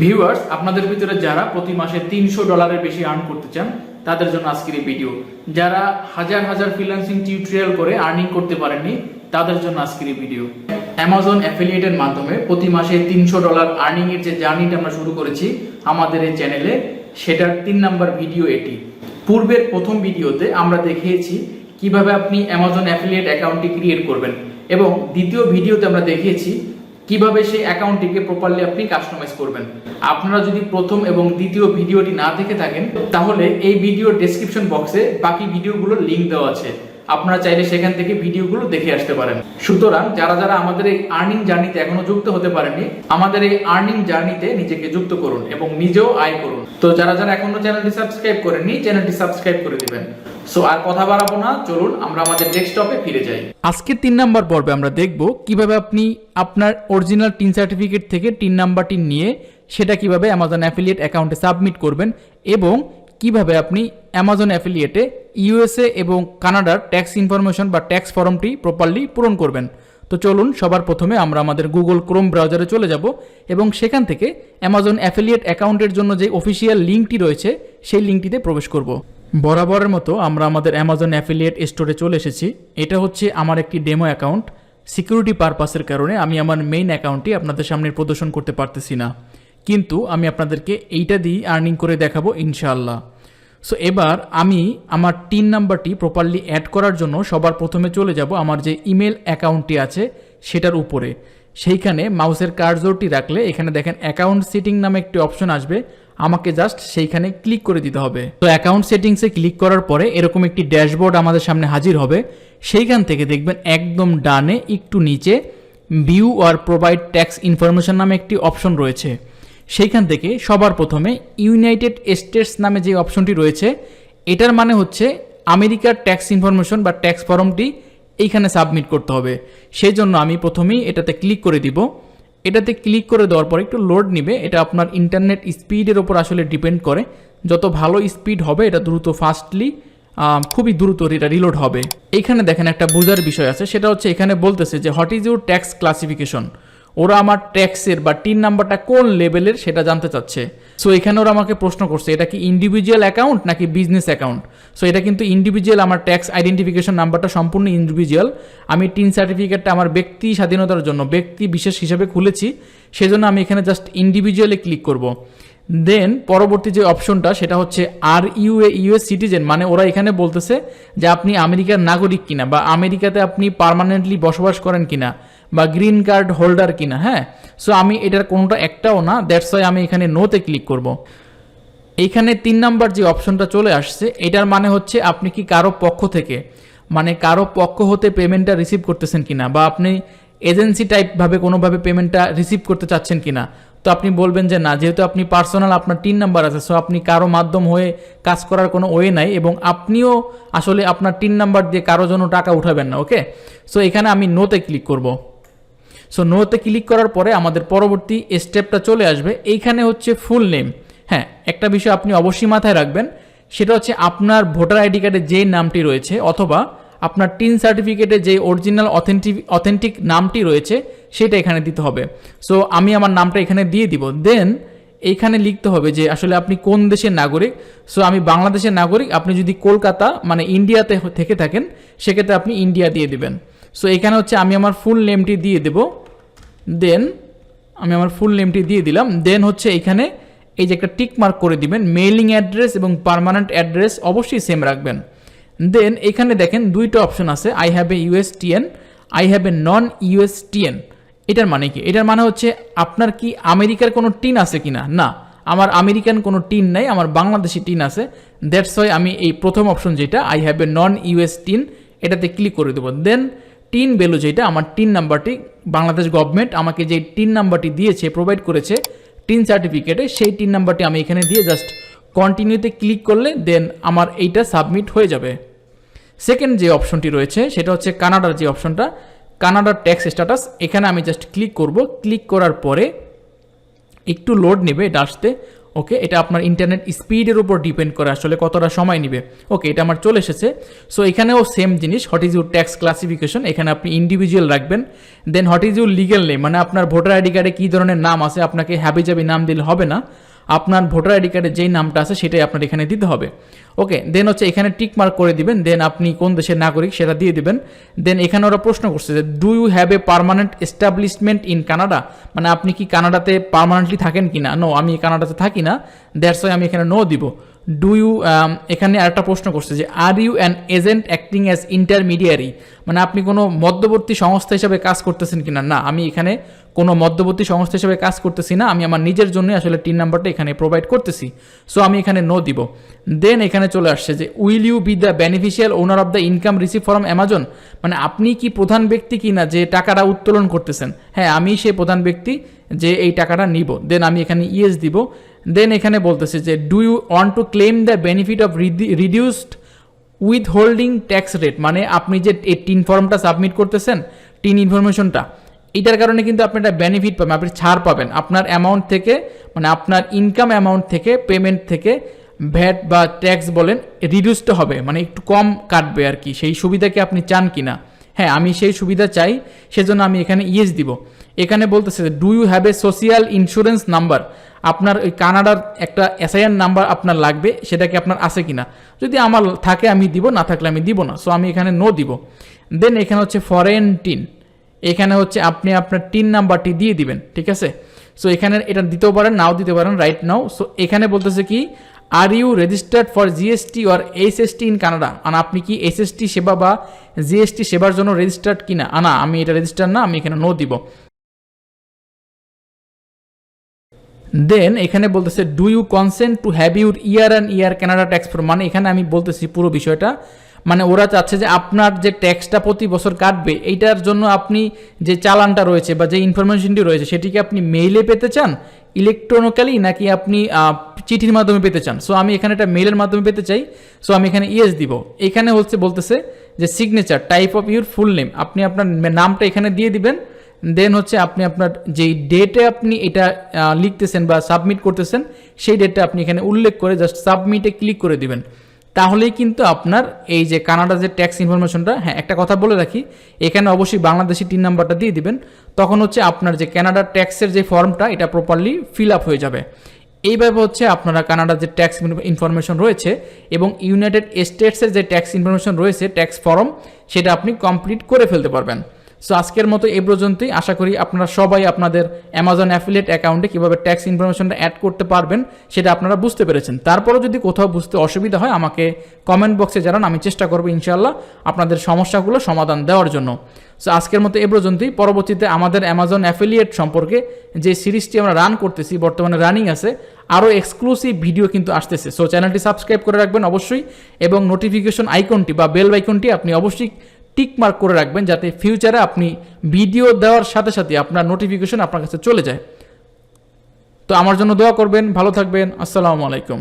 Viewers, আপনাদের ভিতরে যারা প্রতি মাসে $300 বেশি আর্ন করতে চান তাদের জন্য আজকের এই ভিডিও। যারা হাজার হাজার ফ্রিল্যান্সিং টিউটোরিয়াল করে আর্নিং করতে পারেননি তাদের জন্য আজকের এই ভিডিও। অ্যামাজন অ্যাফিলিয়েটের মাধ্যমে প্রতি মাসে $300 আর্নিং এর যে জার্নিটা আমরা শুরু করেছি আমাদের এই চ্যানেলে, সেটার 3 নাম্বার ভিডিও এটি। পূর্বের প্রথম ভিডিওতে আমরা দেখিয়েছি কিভাবে আপনি অ্যামাজন অ্যাফিলিয়েট অ্যাকাউন্টটি ক্রিয়েট করবেন, এবং দ্বিতীয় ভিডিওতে আমরা দেখিয়েছি কিভাবে সেই অ্যাকাউন্টটিকে প্রপারলি আপনি কাস্টমাইজ করবেন। আপনারা যদি প্রথম এবং দ্বিতীয় ভিডিওটি না দেখে থাকেন তাহলে এই ভিডিওর ডেসক্রিপশন বক্সে বাকি ভিডিওগুলোর লিংক দেওয়া আছে, আপনারা চাইলে সেখান থেকে ভিডিওগুলো দেখে আসতে পারেন। সুতরাং যারা যারা আমাদের এই আর্নিং জার্নিতে এখনো যুক্ত হতে পারেননি, আমাদের এই আর্নিং জার্নিতে নিজেকে যুক্ত করুন এবং নিজেও আয় করুন। তো যারা যারা এখনো চ্যানেলটি সাবস্ক্রাইব করেননি, চ্যানেলটি সাবস্ক্রাইব করে দিবেন। সো আর কথা বাড়াবো না, চলুন আমরা আমাদের ডেস্কটপে ফিরে যাই। আজকে 3 নাম্বার পর্বে আমরা দেখব কিভাবে আপনি আপনার অরিজিনাল টিন সার্টিফিকেট থেকে টিন নাম্বারটি নিয়ে সেটা কিভাবে অ্যামাজন অ্যাফিলিয়েট অ্যাকাউন্টে সাবমিট করবেন, এবং কিভাবে আপনি অ্যামাজন অ্যাফিলিয়েটে ইউএসএ এবং কানাডার ট্যাক্স ইনফরমেশন বা ট্যাক্স ফর্মটি প্রপারলি পূরণ করবেন। তো চলুন সবার প্রথমে আমরা আমাদের গুগল ক্রোম ব্রাউজারে চলে যাব এবং সেখান থেকে অ্যামাজন অ্যাফিলিয়েট অ্যাকাউন্টের জন্য যে অফিসিয়াল লিঙ্কটি রয়েছে সেই লিঙ্কটিতে প্রবেশ করব। বরাবরের মতো আমরা আমাদের অ্যামাজন অ্যাফিলিয়েট স্টোরে চলে এসেছি। এটা হচ্ছে আমার একটি ডেমো অ্যাকাউন্ট। সিকিউরিটি পারপাসের কারণে আমি আমার মেইন অ্যাকাউন্টটি আপনাদের সামনে প্রদর্শন করতে পারতেছি না, কিন্তু আমি আপনাদেরকে এইটা দিয়ে আর্নিং করে দেখাবো ইনশাআল্লাহ। সো এবার আমি আমার টিন নাম্বারটি প্রপারলি অ্যাড করার জন্য সবার প্রথমে চলে যাব আমার যে ইমেল অ্যাকাউন্টটি আছে সেটার উপরে। সেইখানে মাউসের কার্সরটি রাখলে এখানে দেখেন অ্যাকাউন্ট সেটিং নামে একটি অপশন আসবে, আমাকে জাস্ট সেইখানে ক্লিক করে দিতে হবে। তো অ্যাকাউন্ট সেটিংসে ক্লিক করার পরে এরকম একটি ড্যাশবোর্ড আমাদের সামনে হাজির হবে। সেইখান থেকে দেখবেন একদম ডানে একটু নিচে ভিউ আর প্রোভাইড ট্যাক্স ইনফরমেশন নামে একটি অপশন রয়েছে। সেইখান থেকে সবার প্রথমে ইউনাইটেড স্টেটস নামে যে অপশনটি রয়েছে, এটার মানে হচ্ছে আমেরিকার ট্যাক্স ইনফরমেশন বা ট্যাক্স ফর্মটি এইখানে সাবমিট করতে হবে। সেই জন্য আমি প্রথমেই এটাতে ক্লিক করে দিব। এটাতে ক্লিক করে দেওয়ার পর একটু লোড নিবে, এটা আপনার ইন্টারনেট স্পিডের ওপর আসলে ডিপেন্ড করে। যত ভালো স্পিড হবে এটা দ্রুত ফাস্টলি খুবই দ্রুত এটা রিলোড হবে। এইখানে দেখেন একটা বোঝার বিষয় আছে, সেটা হচ্ছে এখানে বলতেছে যে what is your tax classification. ওরা আমার ট্যাক্সের বা টিন নাম্বারটা কোন লেভেলের সেটা জানতে চাচ্ছে। সো এখানে ওরা আমাকে প্রশ্ন করছে এটা কি ইন্ডিভিজুয়াল অ্যাকাউন্ট নাকি বিজনেস অ্যাকাউন্ট। সো এটা কিন্তু ইন্ডিভিজুয়াল, আমার ট্যাক্স আইডেন্টিফিকেশন নাম্বারটা সম্পূর্ণ ইন্ডিভিজুয়াল। আমি টিন সার্টিফিকেটটা আমার ব্যক্তি স্বাধীনতার জন্য ব্যক্তি বিশেষ হিসেবে খুলেছি, সেজন্য আমি এখানে জাস্ট ইন্ডিভিজুয়ালে ক্লিক করব। দেন পরবর্তী যে অপশনটা সেটা হচ্ছে are you a US citizen, মানে ওরা এখানে বলতেছে যে আপনি আমেরিকার নাগরিক কিনা, বা আমেরিকাতে আপনি পার্মানেন্টলি বসবাস করেন কিনা, বা গ্রিন কার্ড হোল্ডার কিনা। হ্যাঁ, সো আমি এটার কোনোটা একটাও না, দ্যাটস ওয়াই আমি এখানে নোতে ক্লিক করব। এইখানে 3 নাম্বার যে অপশনটা চলে আসছে, এটার মানে হচ্ছে আপনি কি কারো পক্ষ থেকে, মানে কারো পক্ষ হতে পেমেন্টটা রিসিভ করতেছেন কিনা, বা আপনি এজেন্সি টাইপভাবে কোনোভাবে পেমেন্টটা রিসিভ করতে চাচ্ছেন কিনা। তো আপনি বলবেন যে না, যেহেতু আপনি পার্সোনাল আপনার টিন নাম্বার আছে, সো আপনি কারো মাধ্যম হয়ে কাজ করার কোনো ওয়ে নাই, এবং আপনিও আসলে আপনার টিন নাম্বার দিয়ে কারো জন্য টাকা উঠাবেন না। ওকে, সো এখানে আমি নোতে ক্লিক করব। সো নোতে ক্লিক করার পরে আমাদের পরবর্তী স্টেপটা চলে আসবে। এইখানে হচ্ছে ফুল নেম। হ্যাঁ, একটা বিষয় আপনি অবশ্যই মাথায় রাখবেন, সেটা হচ্ছে আপনার ভোটার আইডি কার্ডে যে নামটি রয়েছে অথবা আপনার টিন সার্টিফিকেটে যে অরিজিনাল অথেন্টিক নামটি রয়েছে সেটা এখানে দিতে হবে। সো আমি আমার নামটা এখানে দিয়ে দিব। দেন এইখানে লিখতে হবে যে আসলে আপনি কোন দেশের নাগরিক। সো আমি বাংলাদেশের নাগরিক। আপনি যদি কলকাতা মানে ইন্ডিয়াতে থেকে থাকেন সেক্ষেত্রে আপনি ইন্ডিয়া দিয়ে দিবেন। সো এখানে হচ্ছে আমি আমার ফুল নেমটি দিয়ে দেব। দেন আমি আমার ফুল নেমটি দিয়ে দিলাম। দেন হচ্ছে এখানে এই যে একটা টিক মার্ক করে দিবেন। মেইলিং অ্যাড্রেস এবং পার্মানেন্ট অ্যাড্রেস অবশ্যই সেম রাখবেন। দেন এখানে দেখেন 2টা অপশন আছে, I have a USTN, I have a non USTN. এটার মানে কি? এটার মানে হচ্ছে আপনার কি আমেরিকার কোনো টিন আছে কিনা। না, আমার আমেরিকান কোনো টিন নাই, আমার বাংলাদেশি টিন আছে। দ্যাটস ওয়াই আমি এই প্রথম অপশন যেটা I have a non US tin, এটাতে ক্লিক করে দেবো। দেন টিন ভ্যালু যেটা, আমার টিন নাম্বারটি বাংলাদেশ গভর্নমেন্ট আমাকে যে টিন নাম্বারটি দিয়েছে, প্রোভাইড করেছে টিন সার্টিফিকেটে, সেই টিন নাম্বারটি আমি এখানে দিয়ে জাস্ট কন্টিনিউতে ক্লিক করলে দেন আমার এইটা সাবমিট হয়ে যাবে। সেকেন্ড যে অপশনটি রয়েছে সেটা হচ্ছে কানাডার যে অপশনটা, কানাডার ট্যাক্স স্ট্যাটাস। এখানে আমি জাস্ট ক্লিক করব। ক্লিক করার পরে একটু লোড নেবে এটা আসতে। ওকে, এটা আপনার ইন্টারনেট স্পিডের উপর ডিপেন্ড করে আসলে কতটা সময় নেবে। ওকে, এটা আমার চলে এসেছে। সো এখানেও সেম জিনিস, what is your tax classification, এখানে আপনি ইন্ডিভিজুয়াল রাখবেন। Then what is your legal name, মানে আপনার ভোটার আইডি কার্ডে কী ধরনের নাম আছে, আপনাকে হ্যাবিজাবি নাম দিলে হবে না, আপনার ভোটার আইডি কার্ডে যেই নামটা আছে সেটাই আপনার এখানে দিতে হবে। ওকে, দেন হচ্ছে এখানে টিক মার্ক করে দিবেন, দেন আপনি কোন দেশের নাগরিক সেটা দিয়ে দিবেন। দেন এখানে ওরা প্রশ্ন করছে যে do you have a permanent establishment in Canada, মানে আপনি কি কানাডাতে পার্মানেন্টলি থাকেন কি না। নো, আমি কানাডাতে থাকি না, দ্যাটস ওয়াই আমি এখানে নো দিব। ডু ইউ, এখানে আরেকটা প্রশ্ন করছে যে are you an agent acting as intermediary, মানে আপনি কোনো মধ্যবর্তী সংস্থা হিসাবে কাজ করতেছেন কিনা। না, আমি এখানে কোনো মধ্যবর্তী সংস্থা হিসেবে কাজ করতেছি না, আমি আমার নিজের জন্য আসলে টিন নাম্বারটা এখানে প্রোভাইড করতেছি। সো আমি এখানে নো দিব। দেন এখানে চলে আসছে যে will you be the beneficial owner of the income receive from Amazon, মানে আপনি কি প্রধান ব্যক্তি কি না যে টাকাটা উত্তোলন করতেছেন। হ্যাঁ, আমি সেই প্রধান ব্যক্তি যে এই টাকাটা নিব। দেন আমি এখানে ইয়েস দিব। দেন এখানে বলতেছে যে do you want to claim the benefit of reduced withholding tax rate, মানে আপনি যে এই টিন ফর্মটা সাবমিট করতেছেন, টিন ইনফরমেশনটা, এটার কারণে কিন্তু আপনি একটা বেনিফিট পাবেন, আপনি ছাড় পাবেন আপনার অ্যামাউন্ট থেকে, মানে আপনার ইনকাম অ্যামাউন্ট থেকে, পেমেন্ট থেকে ভ্যাট বা ট্যাক্স বলেন রিডিউসড হবে, মানে একটু কম কাটবে আর কি। সেই সুবিধা কি আপনি চান কি না। হ্যাঁ, আমি সেই সুবিধা চাই, সেজন্য আমি এখানে ইয়েস দিব। এখানে বলতেছে do you have a social insurance number, আপনার ওই কানাডার একটা এসআইএন নাম্বার আপনার লাগবে, সেটা কি আপনার আছে কিনা। যদি আমার থাকে আমি দিব, না থাকলে আমি দিব না। সো আমি এখানে নো দিব। দেন এখানে হচ্ছে ফরেন টিন, এখানে হচ্ছে আপনি আপনার টিন নাম্বারটি দিয়ে দিবেন, ঠিক আছে। সো এখানে এটা দিতেও পারেন, নাও দিতে পারেন, রাইট নাও। সো এখানে বলতেছে কি are you registered for GST or SST in Canada, মানে আপনি কি এসএসটি সেবা বা জিএসটি সেবার জন্য রেজিস্টার্ড কিনা। না, আমি এটা রেজিস্টার না, আমি এখানে নো দিব। দেন এখানে বলতেছে do you consent to have your year and year Canada tax form, মানে এখানে আমি বলতেছি পুরো বিষয়টা, মানে ওরা চাচ্ছে যে আপনার যে ট্যাক্সটা প্রতি বছর কাটবে এইটার জন্য আপনি যে চালানটা রয়েছে বা যে ইনফরমেশনটি রয়েছে সেটিকে আপনি মেইলে পেতে চান, ইলেকট্রনিক্যালি, নাকি আপনি চিঠির মাধ্যমে পেতে চান। সো আমি এখানে একটা মেইলের মাধ্যমে পেতে চাই। সো আমি এখানে ইয়েস দিব। এখানে হচ্ছে বলতেছে যে signature type of your full name, আপনি আপনার নামটা এখানে দিয়ে দিবেন। দেন হচ্ছে আপনি আপনার যেই ডেটে আপনি এটা লিখতেছেন বা সাবমিট করতেছেন সেই ডেটটা আপনি এখানে উল্লেখ করে জাস্ট সাবমিটে ক্লিক করে দিবেন। তাহলেই কিন্তু আপনার এই যে কানাডা যে ট্যাক্স ইনফরমেশনটা, হ্যাঁ একটা কথা বলে রাখি, এখানে অবশ্যই বাংলাদেশি টিন নাম্বারটা দিয়ে দিবেন। তখন হচ্ছে আপনার যে কানাডার ট্যাক্সের যে ফর্মটা এটা প্রপারলি ফিল আপ হয়ে যাবে। এইভাবে হচ্ছে আপনারা কানাডার যে ট্যাক্স ইনফরমেশন রয়েছে এবং ইউনাইটেড স্টেটসের যে ট্যাক্স ইনফরমেশন রয়েছে, ট্যাক্স ফর্ম, সেটা আপনি কমপ্লিট করে ফেলতে পারবেন। সো আজকের মতো এই পর্যন্তই। আশা করি আপনারা সবাই আপনাদের অ্যামাজন অ্যাফিলিয়েট অ্যাকাউন্টে কীভাবে ট্যাক্স ইনফরমেশনটা অ্যাড করতে পারবেন সেটা আপনারা বুঝতে পেরেছেন। তারপরেও যদি কোথাও বুঝতে অসুবিধা হয় আমাকে কমেন্ট বক্সে জানান, আমি চেষ্টা করবো ইনশাআল্লাহ আপনাদের সমস্যাগুলো সমাধান দেওয়ার জন্য। সো আজকের মতো এ পর্যন্তই। পরবর্তীতে আমাদের অ্যামাজন অ্যাফিলিয়েট সম্পর্কে যে সিরিজটি আমরা রান করতেছি, বর্তমানে রানিং আছে, আরও এক্সক্লুসিভ ভিডিও কিন্তু আসতেছে। সো চ্যানেলটি সাবস্ক্রাইব করে রাখবেন অবশ্যই, এবং নোটিফিকেশন আইকনটি বা বেল আইকনটি আপনি অবশ্যই টিক মার্ক করে রাখবেন, যাতে ফিউচারে আপনি ভিডিও দেওয়ার সাথে সাথে আপনার নোটিফিকেশন আপনার কাছে চলে যায়। তো আমার জন্য দোয়া করবেন, ভালো থাকবেন, আসসালামু আলাইকুম।